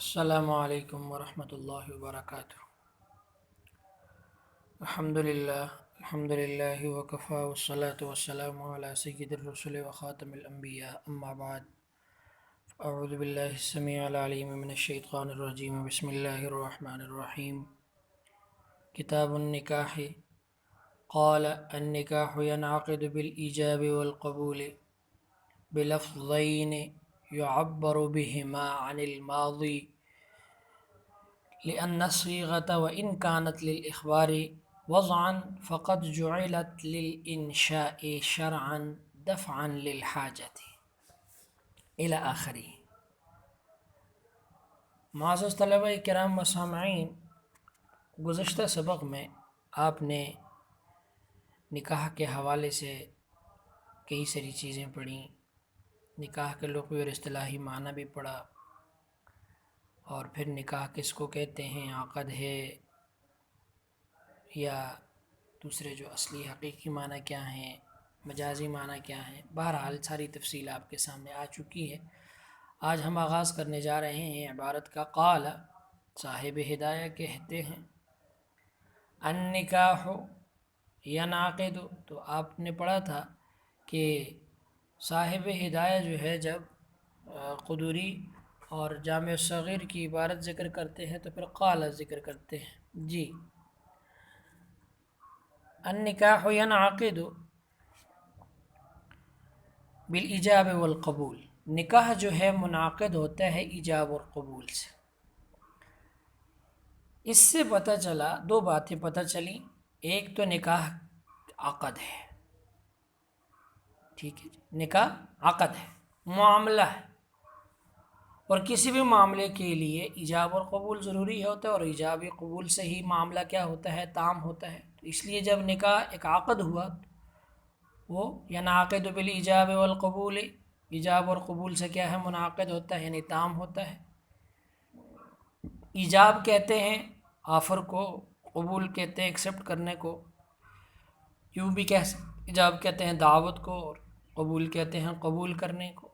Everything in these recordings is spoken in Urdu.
السلام علیکم ورحمۃ اللہ وبرکاتہ۔ الحمد للہ وکفا والصلاة والسلام علی سید الرسل وخاتم الانبیاء اما بعد، اعوذ باللہ السمیع العلیم من الشیطان الرجیم، بسم اللہ الرحمن الرحیم۔ کتاب النکاح۔ قال النکاح ينعقد بالإیجاب والقبول بلفظین يعبر بهما عن الماضی لأن الصيغة وإن كانت للإخبار وضعا فقد جعلت للإنشاء شرعا دفعا للحاجة إلى آخره۔ معزز طلبہ کرام و سامعین، گزشتہ سبق میں آپ نے نکاح کے حوالے سے کئی ساری چیزیں پڑھیں، نکاح کے لغوی اور اصطلاحی معنی بھی پڑھا، اور پھر نکاح کس کو کہتے ہیں، عقد ہے یا دوسرے جو اصلی حقیقی معنی کیا ہیں، مجازی معنی کیا ہیں، بہرحال ساری تفصیل آپ کے سامنے آ چکی ہے۔ آج ہم آغاز کرنے جا رہے ہیں عبارت کا۔ قال، صاحب ہدایہ کہتے ہیں، النکاح ینعقد، تو آپ نے پڑھا تھا کہ صاحب ہدایہ جو ہے جب قدوری اور جامع صغیر کی عبارت ذکر کرتے ہیں تو پھر قال ذکر کرتے ہیں۔ جی، النکاح ینعقد بالایجاب والقبول، نکاح جو ہے منعقد ہوتا ہے ایجاب اور قبول سے۔ اس سے پتہ چلا، دو باتیں پتہ چلی، ایک تو نکاح عقد ہے، ٹھیک ہے جی، نکاح عقد ہے، معاملہ ہے، اور کسی بھی معاملے کے لیے ایجاب اور قبول ضروری ہوتا ہے، اور ایجاب قبول سے ہی معاملہ کیا ہوتا ہے، تام ہوتا ہے۔ تو اس لیے جب نکاح ایک عقد ہوا، وہ ینعقد بالایجاب والقبول، ایجاب اور قبول سے کیا ہے، منعقد ہوتا ہے، یعنی تام ہوتا ہے۔ ایجاب کہتے ہیں آفر کو، قبول کہتے ہیں ایکسیپٹ کرنے کو، یوں بھی کہہ سکتے، ایجاب کہتے ہیں دعوت کو، اور قبول کہتے ہیں قبول کرنے کو۔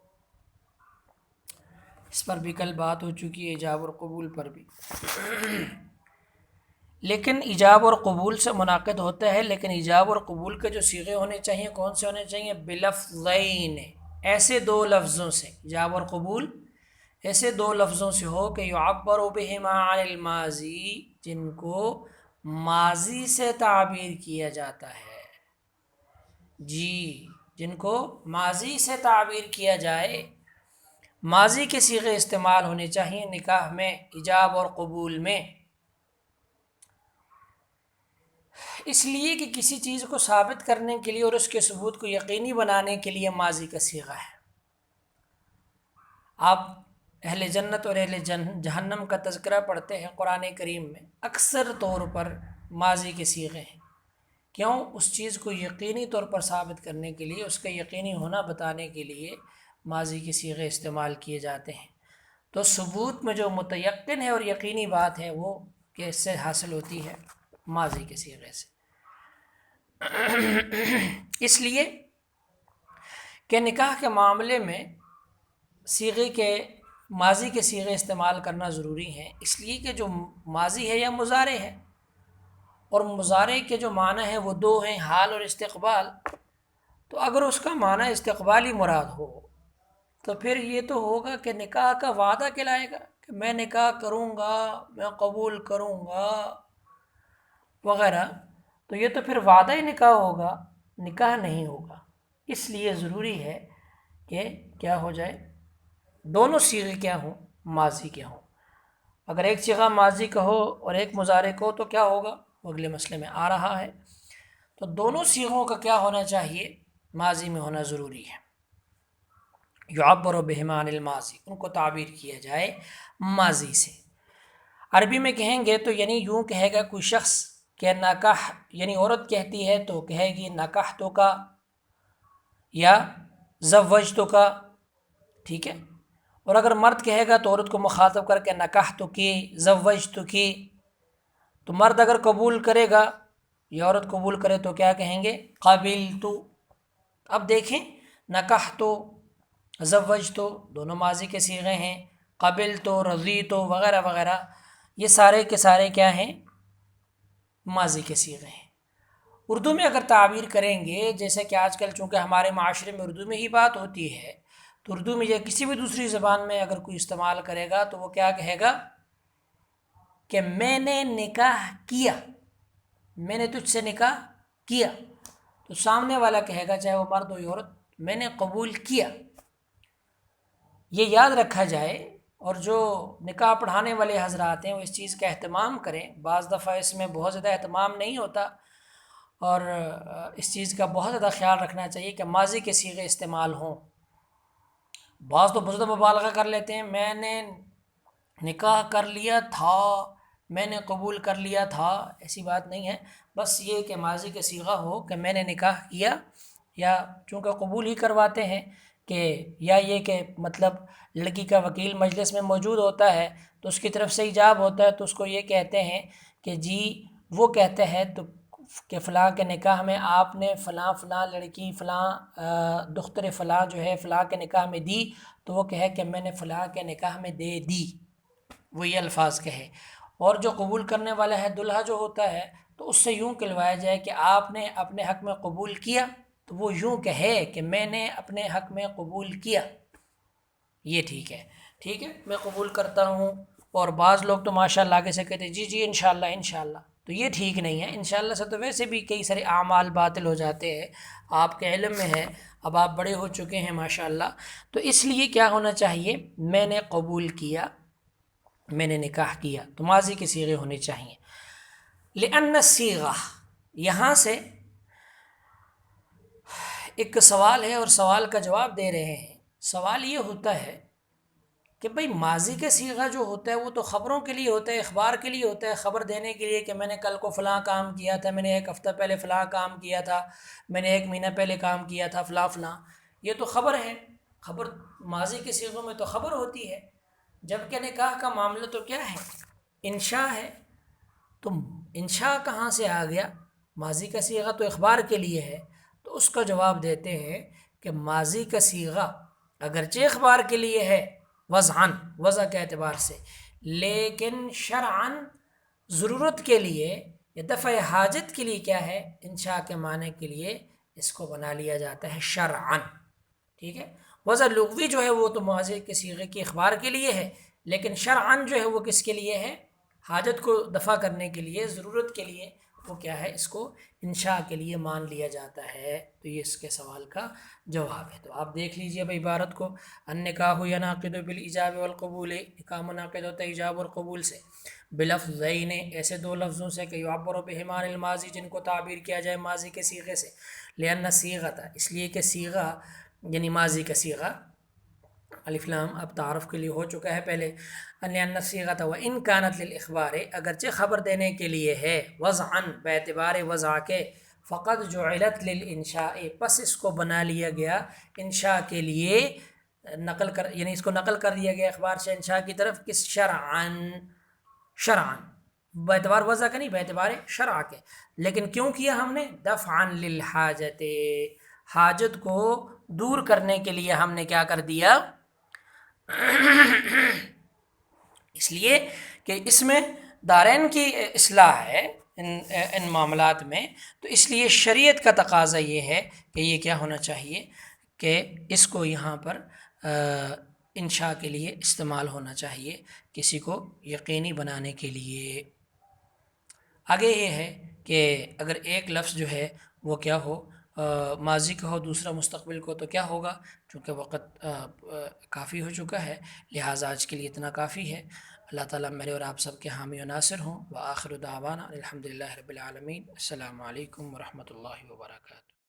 اس پر بھی کل بات ہو چکی ہے، ایجاب اور قبول پر بھی۔ لیکن ایجاب اور قبول سے منعقد ہوتا ہے، لیکن ایجاب اور قبول کے جو صیغے ہونے چاہیے کون سے ہونے چاہیے، بلفظین، ایسے دو لفظوں سے، ایجاب اور قبول ایسے دو لفظوں سے ہو کہ یعبر بہما عن الماضی، جن کو ماضی سے تعبیر کیا جاتا ہے۔ جی، جن کو ماضی سے تعبیر کیا جائے، ماضی کے صیغے استعمال ہونے چاہیے نکاح میں، ایجاب اور قبول میں، اس لیے کہ کسی چیز کو ثابت کرنے کے لیے اور اس کے ثبوت کو یقینی بنانے کے لیے ماضی کا صیغہ ہے۔ آپ اہل جنت اور اہل جہنم کا تذکرہ پڑھتے ہیں قرآن کریم میں، اکثر طور پر ماضی کے صیغے ہیں۔ کیوں؟ اس چیز کو یقینی طور پر ثابت کرنے کے لیے، اس کا یقینی ہونا بتانے کے لیے ماضی کے صیغے استعمال کیے جاتے ہیں۔ تو ثبوت میں جو متیقن ہے اور یقینی بات ہے وہ کس سے حاصل ہوتی ہے، ماضی کے صیغے سے۔ اس لیے کہ نکاح کے معاملے میں صیغے کے، ماضی کے صیغے استعمال کرنا ضروری ہیں، اس لیے کہ جو ماضی ہے یا مضارع ہے، اور مضارع کے جو معنی ہیں وہ دو ہیں، حال اور استقبال۔ تو اگر اس کا معنی استقبالی مراد ہو تو پھر یہ تو ہوگا کہ نکاح کا وعدہ کہلائے گا کہ میں نکاح کروں گا، میں قبول کروں گا وغیرہ، تو یہ تو پھر وعدہ ہی نکاح ہوگا، نکاح نہیں ہوگا۔ اس لیے ضروری ہے کہ کیا ہو جائے، دونوں صیغے کیا ہوں، ماضی کے ہوں۔ اگر ایک صیغہ ماضی کا ہو اور ایک مضارع کا ہو تو کیا ہوگا، وہ اگلے مسئلے میں آ رہا ہے۔ تو دونوں صیغوں کا کیا ہونا چاہیے، ماضی میں ہونا ضروری ہے۔ یعبر بہما عن الماضی، ان کو تعبیر کیا جائے ماضی سے۔ عربی میں کہیں گے تو یعنی یوں کہے گا کوئی شخص کہ نکاح، یعنی عورت کہتی ہے تو کہے گی نکحتو کا یا زوجتو کا، ٹھیک ہے۔ اور اگر مرد کہے گا تو عورت کو مخاطب کر کے نکحتو کی، زوجتو کی، تو مرد اگر قبول کرے گا یا عورت قبول کرے تو کیا کہیں گے، قبلتو۔ اب دیکھیں، نکحتو، زوجتو، دونوں ماضی کے صیغے ہیں، قبل تو، رضی تو وغیرہ وغیرہ، یہ سارے کے سارے کیا ہیں؟ ماضی کے صیغے ہیں۔ اردو میں اگر تعبیر کریں گے، جیسے کہ آج کل چونکہ ہمارے معاشرے میں اردو میں ہی بات ہوتی ہے، تو اردو میں یا کسی بھی دوسری زبان میں اگر کوئی استعمال کرے گا تو وہ کیا کہے گا کہ میں نے نکاح کیا، میں نے تجھ سے نکاح کیا، تو سامنے والا کہے گا چاہے وہ مرد ہو یا عورت، میں نے قبول کیا۔ یہ یاد رکھا جائے، اور جو نکاح پڑھانے والے حضرات ہیں وہ اس چیز کا اہتمام کریں۔ بعض دفعہ اس میں بہت زیادہ اہتمام نہیں ہوتا، اور اس چیز کا بہت زیادہ خیال رکھنا چاہیے کہ ماضی کے صیغے استعمال ہوں۔ بعض تو بہت زیادہ مبالغہ کر لیتے ہیں، میں نے نکاح کر لیا تھا، میں نے قبول کر لیا تھا، ایسی بات نہیں ہے۔ بس یہ کہ ماضی کا صیغہ ہو کہ میں نے نکاح کیا، یا چونکہ قبول ہی کرواتے ہیں کہ، یا یہ کہ مطلب لڑکی کا وکیل مجلس میں موجود ہوتا ہے تو اس کی طرف سے ایجاب ہوتا ہے، تو اس کو یہ کہتے ہیں کہ جی، وہ کہتے ہیں تو کہ فلاں کے نکاح میں آپ نے فلاں فلاں لڑکی فلاں دختر فلاں جو ہے فلاں کے نکاح میں دی، تو وہ کہے کہ میں نے فلاں کے نکاح میں دے دی، وہ یہ الفاظ کہے۔ اور جو قبول کرنے والا ہے دلہا جو ہوتا ہے، تو اس سے یوں کہلوایا جائے کہ آپ نے اپنے حق میں قبول کیا، تو وہ یوں کہے کہ میں نے اپنے حق میں قبول کیا، یہ ٹھیک ہے، ٹھیک ہے، میں قبول کرتا ہوں۔ اور بعض لوگ تو ماشاء اللہ آگے سے کہتے ہیں جی جی انشاءاللہ انشاءاللہ، تو یہ ٹھیک نہیں ہے۔ انشاءاللہ سے تو ویسے بھی کئی سارے اعمال باطل ہو جاتے ہیں، آپ کے علم میں ہے، اب آپ بڑے ہو چکے ہیں ماشاءاللہ، تو اس لیے کیا ہونا چاہیے؟ میں نے قبول کیا، میں نے نکاح کیا، تو ماضی کے صیغے ہونے چاہیے۔ لأن الصیغہ، یہاں سے ایک سوال ہے اور سوال کا جواب دے رہے ہیں۔ سوال یہ ہوتا ہے کہ بھئی ماضی کا صیغہ جو ہوتا ہے وہ تو خبروں کے لیے ہوتا ہے، اخبار کے لیے ہوتا ہے، خبر دینے کے لیے کہ میں نے کل کو فلاں کام کیا تھا، میں نے ایک ہفتہ پہلے فلاں کام کیا تھا، میں نے ایک مہینہ پہلے کام کیا تھا فلاں فلاں، یہ تو خبر ہے۔ خبر ماضی کے صیغوں میں تو خبر ہوتی ہے، جبکہ نکاح کا معاملہ تو کیا ہے؟ انشاء ہے۔ تو انشاء کہاں سے آ گیا؟ ماضی کا صیغہ تو اخبار کے لیے ہے، تو اس کا جواب دیتے ہیں کہ ماضی کا صیغہ اگرچہ اخبار کے لیے ہے وضعاً، وضع کے اعتبار سے، لیکن شرعاً ضرورت کے لیے یا دفع حاجت کے لیے کیا ہے؟ انشاء کے معنی کے لیے اس کو بنا لیا جاتا ہے شرعاً، ٹھیک ہے۔ وضع لغوی جو ہے وہ تو ماضی کے صیغے کی اخبار کے لیے ہے، لیکن شرعاً جو ہے وہ کس کے لیے ہے؟ حاجت کو دفع کرنے کے لیے، ضرورت کے لیے، وہ کیا ہے؟ اس کو انشاء کے لیے مان لیا جاتا ہے۔ تو یہ اس کے سوال کا جواب ہے۔ تو آپ دیکھ لیجئے اب عبارت کو، النکاح ینعقد بالایجاب والقبول، نکاح منعقد ہوتا ہے ایجاب اور قبول سے، بلفظین، ایسے دو لفظوں سے کہ یعبر بہما عن الماضی، جن کو تعبیر کیا جائے ماضی کے صیغے سے، لأن الصیغۃ، اس لیے کہ صیغہ یعنی ماضی کا صیغہ، الف لام اب تعارف کے لیے ہو چکا ہے پہلے، لأن الصیغۃ وإن كانت للإخبار، اگرچہ خبر دینے کے لیے ہے، وضعاً باعتبار وضع کے، فقد جعلت للانشاء، پس اس کو بنا لیا گیا انشاء کے لیے، نقل کر، یعنی اس کو نقل کر دیا گیا اخبار سے انشاء کی طرف، کس؟ شرعاً، شرعاً، باعتبار وضع کا نہیں، باعتبار شرع کے۔ لیکن کیوں کیا ہم نے؟ دفعاً للحاجت، حاجت کو دور کرنے کے لیے ہم نے کیا کر دیا؟ اس لیے کہ اس میں دارین کی اصلاح ہے ان معاملات میں، تو اس لیے شریعت کا تقاضا یہ ہے کہ یہ کیا ہونا چاہیے کہ اس کو یہاں پر انشاء کے لیے استعمال ہونا چاہیے، کسی کو یقینی بنانے کے لیے۔ آگے یہ ہے کہ اگر ایک لفظ جو ہے وہ کیا ہو، ماضی کا ہو، دوسرا مستقبل کو، تو کیا ہوگا؟ چونکہ وقت کافی ہو چکا ہے، لہٰذا آج کے لیے اتنا کافی ہے۔ اللہ تعالیٰ میرے اور آپ سب کے حامی و ناصر ہوں۔ وآخر دعوانا الحمدللہ رب العالمین۔ السلام علیکم ورحمۃ اللہ وبرکاتہ۔